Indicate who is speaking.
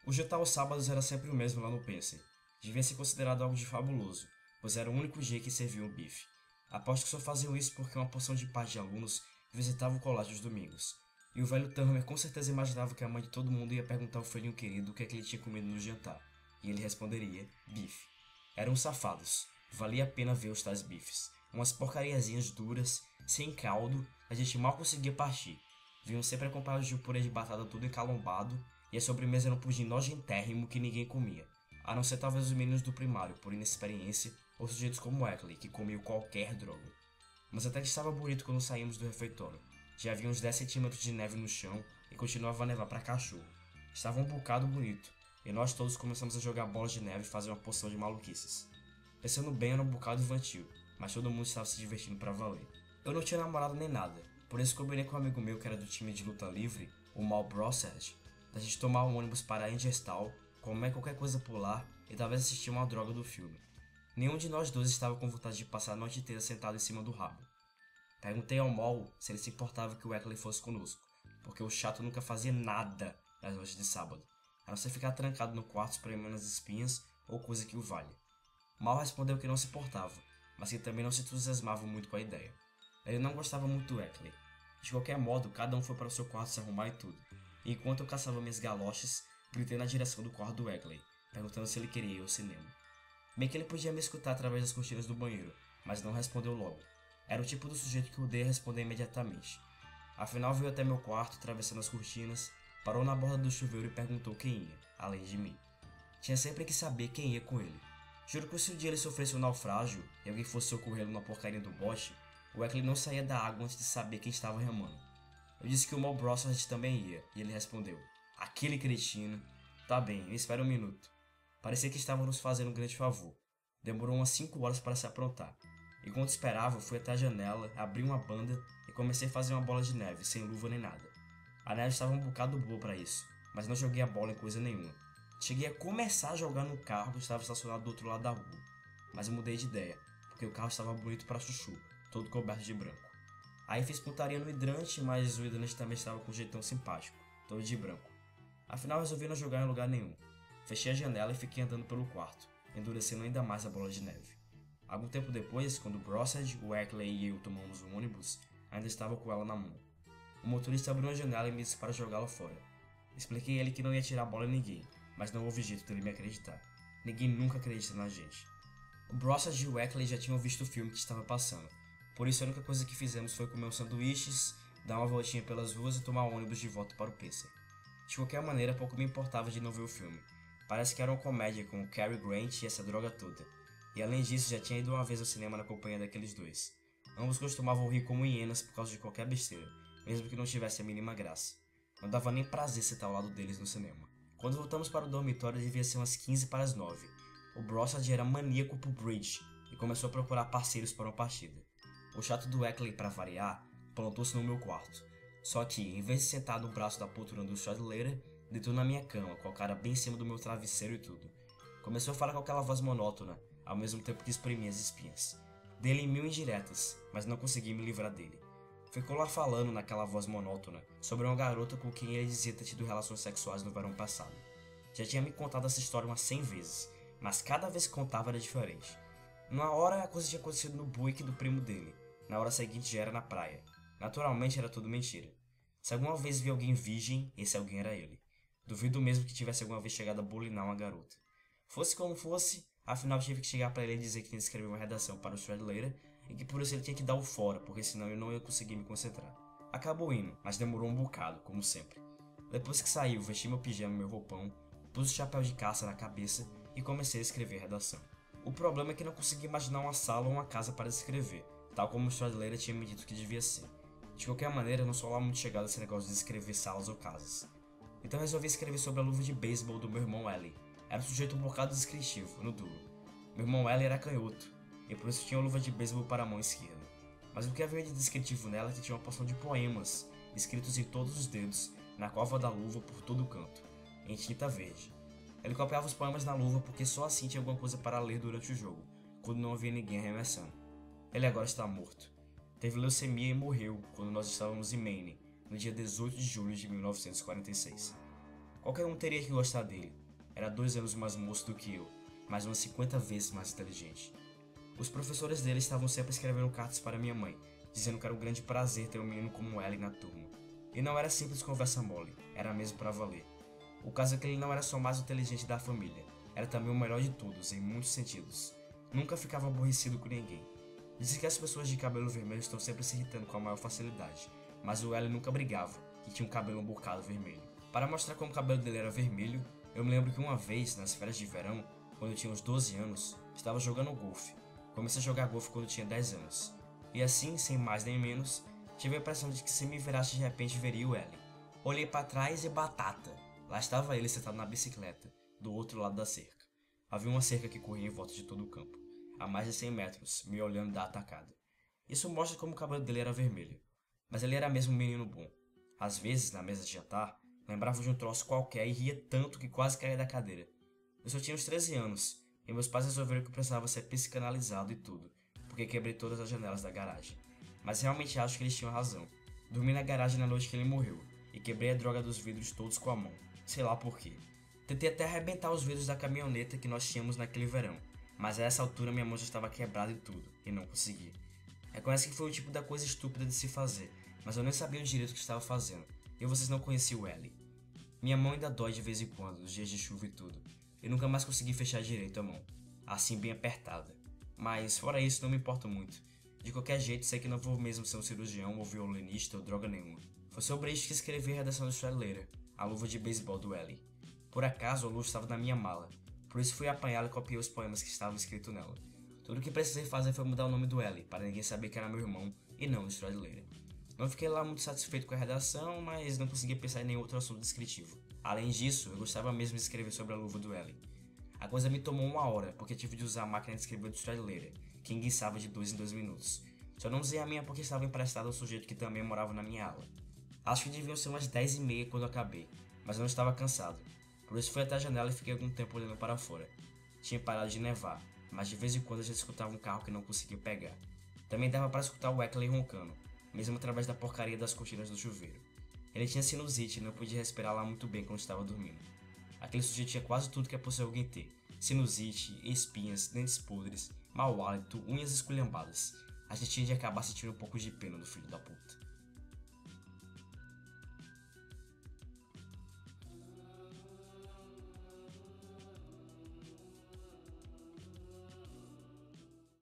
Speaker 1: O jantar aos sábados era sempre o mesmo lá no Pensem. Devia ser considerado algo de fabuloso, pois era o único dia que serviam bife. Aposto que só faziam isso porque uma porção de pais de alunos visitava o colégio aos domingos. E o velho Turner com certeza imaginava que a mãe de todo mundo ia perguntar ao filhinho querido o que é que ele tinha comido no jantar. E ele responderia, bife. Eram safados. Valia a pena ver os tais bifes. Umas porcariazinhas duras, sem caldo, a gente mal conseguia partir. Vinham sempre acompanhados de um purê de batata tudo encalombado, e a sobremesa era um pudim nojentérrimo que ninguém comia. A não ser talvez os meninos do primário, por inexperiência, ou sujeitos como Eckley, que comiam qualquer droga. Mas até que estava bonito quando saímos do refeitório. Já havia uns 10 centímetros de neve no chão e continuava a nevar para cachorro. Estava um bocado bonito, e nós todos começamos a jogar bolas de neve e fazer uma porção de maluquices. Pensando bem, era um bocado infantil, mas todo mundo estava se divertindo para valer. Eu não tinha namorado nem nada, por isso combinei com um amigo meu que era do time de luta livre, o Mal Brossard, da gente tomar um ônibus para Angerstal, comer qualquer coisa por lá e talvez assistir uma droga do filme. Nenhum de nós dois estava com vontade de passar a noite inteira sentado em cima do rabo. Perguntei ao Mal se ele se importava que o Eckley fosse conosco, porque o chato nunca fazia nada nas noites de sábado, a não ser ficar trancado no quarto espremendo as espinhas ou coisa que o valha. Mal respondeu que não se importava, mas que também não se entusiasmava muito com a ideia. Ele não gostava muito do Eckley. De qualquer modo, cada um foi para o seu quarto se arrumar e tudo. E enquanto eu caçava minhas galoches, gritei na direção do quarto do Eckley, perguntando se ele queria ir ao cinema. Bem que ele podia me escutar através das cortinas do banheiro, mas não respondeu logo. Era o tipo do sujeito que odeia responder imediatamente. Afinal veio até meu quarto, atravessando as cortinas, parou na borda do chuveiro e perguntou quem ia, além de mim. Tinha sempre que saber quem ia com ele. Juro que se um dia ele sofresse um naufrágio e alguém fosse socorrê-lo na porcaria do bote, o Eckley não saía da água antes de saber quem estava remando. Eu disse que o Mal Brossard também ia, e ele respondeu: aquele cretino. Tá bem, me espera um minuto. Parecia que estavam nos fazendo um grande favor. Demorou umas 5 horas para se aprontar. Enquanto esperava, fui até a janela, abri uma banda e comecei a fazer uma bola de neve, sem luva nem nada. A neve estava um bocado boa para isso, mas não joguei a bola em coisa nenhuma. Cheguei a começar a jogar no carro que estava estacionado do outro lado da rua, mas eu mudei de ideia, porque o carro estava bonito para chuchu, todo coberto de branco. Aí fiz putaria no hidrante, mas o hidrante também estava com um jeitão simpático, todo de branco. Afinal resolvi não jogar em lugar nenhum. Fechei a janela e fiquei andando pelo quarto, endurecendo ainda mais a bola de neve. Algum tempo depois, quando Brossard, o Eckley e eu tomamos um ônibus, ainda estava com ela na mão. O motorista abriu a janela e me disse para jogá-la fora. Expliquei a ele que não ia tirar a bola em ninguém, mas não houve jeito dele me acreditar. Ninguém nunca acredita na gente. O Brossard e o Eckley já tinham visto o filme que estava passando, por isso a única coisa que fizemos foi comer uns sanduíches, dar uma voltinha pelas ruas e tomar um ônibus de volta para o Pêssego. De qualquer maneira, pouco me importava de não ver o filme. Parece que era uma comédia com o Cary Grant e essa droga toda. E além disso, já tinha ido uma vez ao cinema na companhia daqueles dois. Ambos costumavam rir como hienas por causa de qualquer besteira, mesmo que não tivesse a mínima graça. Não dava nem prazer sentar ao lado deles no cinema. Quando voltamos para o dormitório, devia ser umas 15 para as 9. O Brossard era maníaco por bridge e começou a procurar parceiros para uma partida. O chato do Eckley, para variar, plantou-se no meu quarto. Só que, em vez de sentar no braço da poltrona do Stradleira, deitou na minha cama, com a cara bem em cima do meu travesseiro e tudo. Começou a falar com aquela voz monótona, ao mesmo tempo que exprimia as espinhas. Dei-lhe 1000 indiretas, mas não consegui me livrar dele. Ficou lá falando naquela voz monótona sobre uma garota com quem ele dizia ter tido relações sexuais no verão passado. Já tinha me contado essa história umas 100 vezes, mas cada vez que contava era diferente. Numa hora a coisa tinha acontecido no buíque do primo dele, na hora seguinte já era na praia. Naturalmente era tudo mentira. Se alguma vez vi alguém virgem, esse alguém era ele. Duvido mesmo que tivesse alguma vez chegado a bulinar uma garota. Fosse como fosse, afinal tive que chegar para ele e dizer que tinha que escrever uma redação para o Stradleira e que por isso ele tinha que dar o fora, porque senão eu não ia conseguir me concentrar. Acabou indo, mas demorou um bocado, como sempre. Depois que saiu, vesti meu pijama e meu roupão, pus o chapéu de caça na cabeça e comecei a escrever a redação. O problema é que não consegui imaginar uma sala ou uma casa para escrever, tal como o Stradleira tinha me dito que devia ser. De qualquer maneira, eu não sou lá muito chegado a esse negócio de escrever salas ou casas. Então resolvi escrever sobre a luva de beisebol do meu irmão Ellie. Era um sujeito um bocado descritivo, no duro. Meu irmão Ellie era canhoto, e por isso tinha uma luva de beisebol para a mão esquerda. Mas o que havia de descritivo nela é que tinha uma porção de poemas, escritos em todos os dedos, na cova da luva por todo o canto, em tinta verde. Ele copiava os poemas na luva porque só assim tinha alguma coisa para ler durante o jogo, quando não havia ninguém arremessando. Ele agora está morto. Teve leucemia e morreu quando nós estávamos em Maine, no dia 18 de julho de 1946. Qualquer um teria que gostar dele. Era 2 anos mais moço do que eu, mas umas 50 vezes mais inteligente. Os professores dele estavam sempre escrevendo cartas para minha mãe, dizendo que era um grande prazer ter um menino como Ellie na turma. E não era simples conversa mole, era mesmo para valer. O caso é que ele não era só mais inteligente da família, era também o melhor de todos, em muitos sentidos. Nunca ficava aborrecido com ninguém. Dizem que as pessoas de cabelo vermelho estão sempre se irritando com a maior facilidade, mas o Ellie nunca brigava, e tinha um cabelo um bocado vermelho. Para mostrar como o cabelo dele era vermelho, eu me lembro que uma vez, nas férias de verão, quando eu tinha uns 12 anos, estava jogando golfe. Comecei a jogar golfe quando eu tinha 10 anos. E assim, sem mais nem menos, tive a impressão de que se me virasse de repente veria o Ellie. Olhei para trás e batata! Lá estava ele sentado na bicicleta, do outro lado da cerca. Havia uma cerca que corria em volta de todo o campo, a mais de 100 metros, me olhando da atacada. Isso mostra como o cabelo dele era vermelho. Mas ele era mesmo um menino bom. Às vezes, na mesa de jantar, lembrava de um troço qualquer e ria tanto que quase caía da cadeira. Eu só tinha uns 13 anos, e meus pais resolveram que eu precisava ser psicanalizado e tudo, porque quebrei todas as janelas da garagem. Mas realmente acho que eles tinham razão. Dormi na garagem na noite que ele morreu, e quebrei a droga dos vidros todos com a mão. Sei lá porquê. Tentei até arrebentar os vidros da caminhoneta que nós tínhamos naquele verão, mas a essa altura minha mão já estava quebrada e tudo, e não consegui. Reconhece que foi o tipo da coisa estúpida de se fazer, mas eu nem sabia o direito que estava fazendo, e vocês não conheciam o Ellie. Minha mão ainda dói de vez em quando, nos dias de chuva e tudo. Eu nunca mais consegui fechar direito a mão, assim bem apertada. Mas fora isso não me importo muito. De qualquer jeito sei que não vou mesmo ser um cirurgião ou violinista ou droga nenhuma. Foi sobre isso que escrevi a redação do Stradleira, a luva de beisebol do Ellie. Por acaso a luva estava na minha mala, por isso fui apanhá-la e copiei os poemas que estavam escritos nela. Tudo o que precisei fazer foi mudar o nome do Ellie, para ninguém saber que era meu irmão e não o Stradleira. Não fiquei lá muito satisfeito com a redação, mas não conseguia pensar em nenhum outro assunto descritivo. Além disso, eu gostava mesmo de escrever sobre a luva do Ellie. A coisa me tomou 1 hora, porque tive de usar a máquina de escrever do Stradleira, que enguiçava de 2 em 2 minutos. Só não usei a minha porque estava emprestada ao sujeito que também morava na minha ala. Acho que deviam ser umas 10h30 quando eu acabei, mas eu não estava cansado. Por isso fui até a janela e fiquei algum tempo olhando para fora. Tinha parado de nevar, mas de vez em quando a gente escutava um carro que não conseguia pegar. Também dava para escutar o Eckley roncando, mesmo através da porcaria das cortinas do chuveiro. Ele tinha sinusite e não podia respirar lá muito bem quando estava dormindo. Aquele sujeito tinha quase tudo que é possível alguém ter: sinusite, espinhas, dentes podres, mau hálito, unhas esculhambadas. A gente tinha de acabar sentindo um pouco de pena do filho da puta.